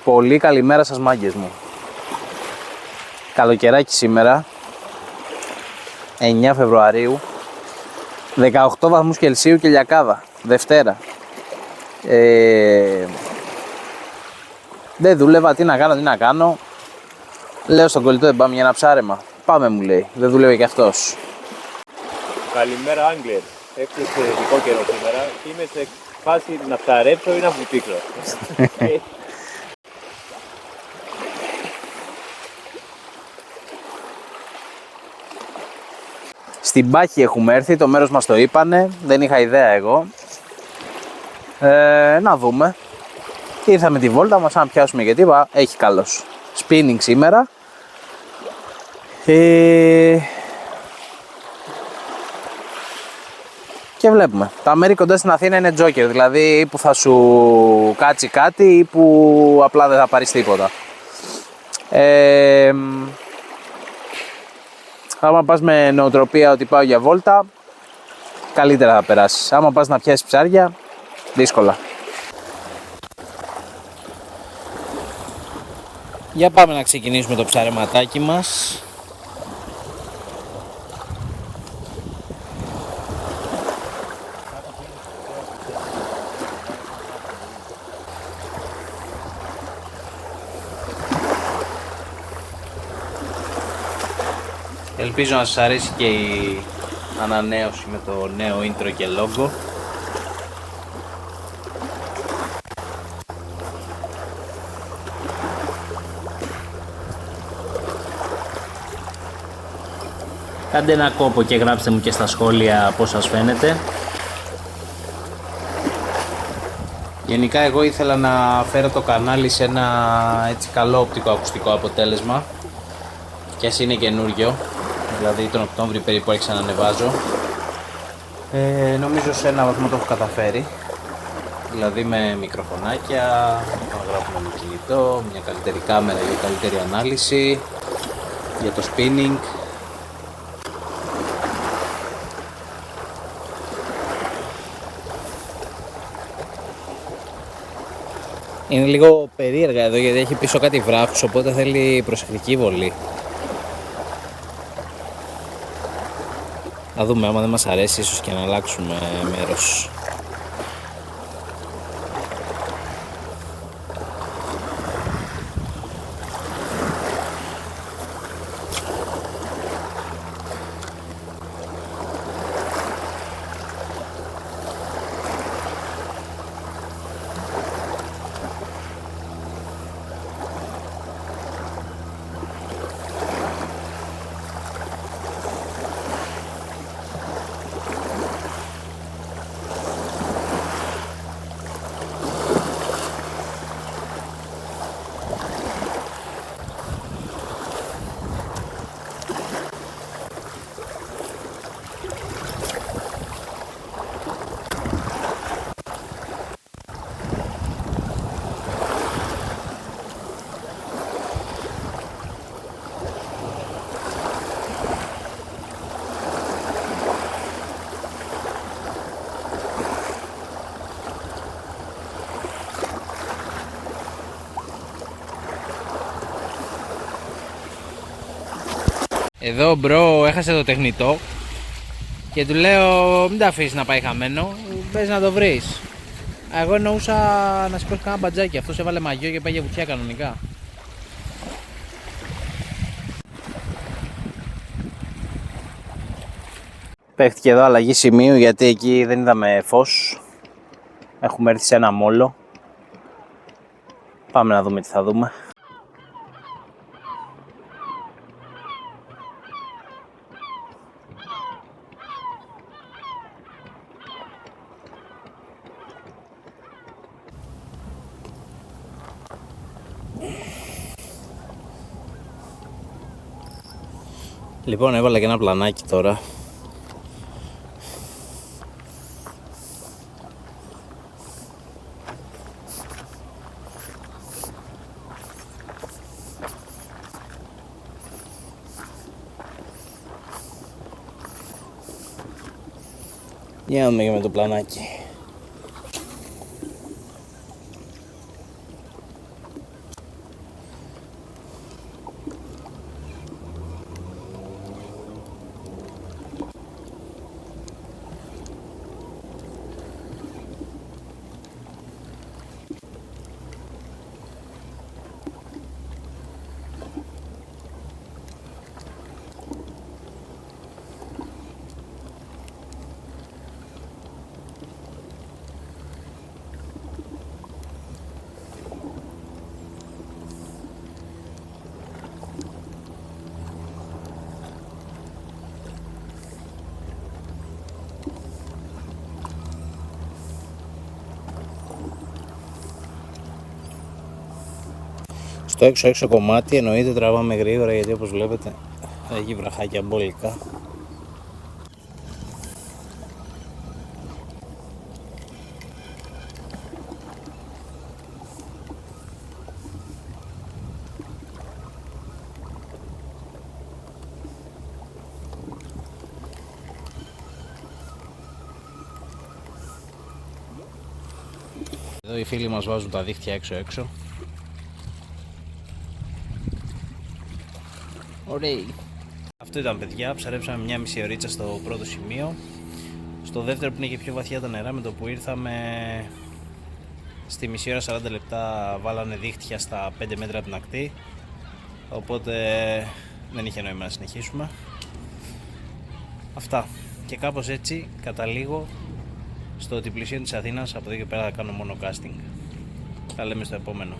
Πολύ καλημέρα σας μάγκες μου. Καλοκαιράκι σήμερα, 9 Φεβρουαρίου, 18 βαθμούς Κελσίου και λιακάδα, Δευτέρα. Δεν δούλευα, τι να κάνω. Λέω στον κολλητό δεν πάμε για ένα ψάρεμα. Πάμε μου λέει, δεν δούλευε και αυτός. Καλημέρα Άγγλερ. Έχει εξαιρετικό καιρό σήμερα και είμαι σε φάση να ψαρέψω ή να βουτήξω. Στην Πάχη έχουμε έρθει, το μέρος μας το είπανε, δεν είχα ιδέα εγώ. Να δούμε. Ήρθαμε τη βόλτα μας, να πιάσουμε γιατί είπα, έχει καλός. Spinning σήμερα. Και βλέπουμε. Τα μέρη κοντά στην Αθήνα είναι τζόκερ, δηλαδή ή που θα σου κάτσει κάτι ή που απλά δεν θα πάρεις τίποτα. Άμα πας με νοοτροπία ότι πάω για βόλτα, καλύτερα θα περάσεις. Άμα πας να πιάσεις ψάρια, δύσκολα. Για πάμε να ξεκινήσουμε το ψαρεματάκι μας. Ελπίζω να σας αρέσει και η ανανέωση με το νέο intro και logo. Κάντε ένα κόπο και γράψτε μου και στα σχόλια πώς σας φαίνεται. Γενικά εγώ ήθελα να φέρω το κανάλι σε ένα έτσι καλό οπτικοακουστικό αποτέλεσμα και ας είναι καινούριο, δηλαδή τον Οκτώβρη περίπου άρχισα να ανεβάζω. Νομίζω σε ένα βαθμό το έχω καταφέρει, δηλαδή με μικροφωνάκια, να γράφουμε με κινητό, μια καλύτερη κάμερα για καλύτερη ανάλυση, για το spinning. Είναι λίγο περίεργα εδώ γιατί έχει πίσω κάτι βράχους, οπότε θέλει προσεκτική βολή. Θα δούμε, άμα δεν μας αρέσει ίσως και να αλλάξουμε μέρος. Εδώ μπρο έχασε το τεχνητό και του λέω μην τα αφήσεις να πάει χαμένο, πες να το βρεις. Εγώ εννοούσα να σηκώσει κανένα μπατζάκι, αυτός έβαλε μαγιό και πάει για βουτιά κανονικά. Παίχτηκε εδώ αλλαγή σημείου γιατί εκεί δεν είδαμε φως. Έχουμε έρθει σε ένα μόλο. Πάμε να δούμε τι θα δούμε. Λοιπόν, έβαλα και ένα πλανάκι τώρα. Για να δούμε και με το πλανάκι. Το έξω κομμάτι εννοείται τραβάμε γρήγορα, γιατί όπως βλέπετε θα έχει βραχάκια μπολικά. Εδώ οι φίλοι μας βάζουν τα δίχτυα έξω. Ωραίοι. Αυτό ήταν, παιδιά, ψαρέψαμε μια μισή ωρίτσα στο πρώτο σημείο. Στο δεύτερο, που είναι και πιο βαθιά τα νερά, με το που ήρθαμε στη μισή ώρα 40 λεπτά βάλανε δίχτυα στα 5 μέτρα από την ακτή, οπότε δεν είχε νόημα να συνεχίσουμε. Αυτά, και κάπως έτσι καταλήγω στο ότι πλησίον της Αθήνας. Από εδώ και πέρα θα κάνω μόνο casting. Τα λέμε στο επόμενο.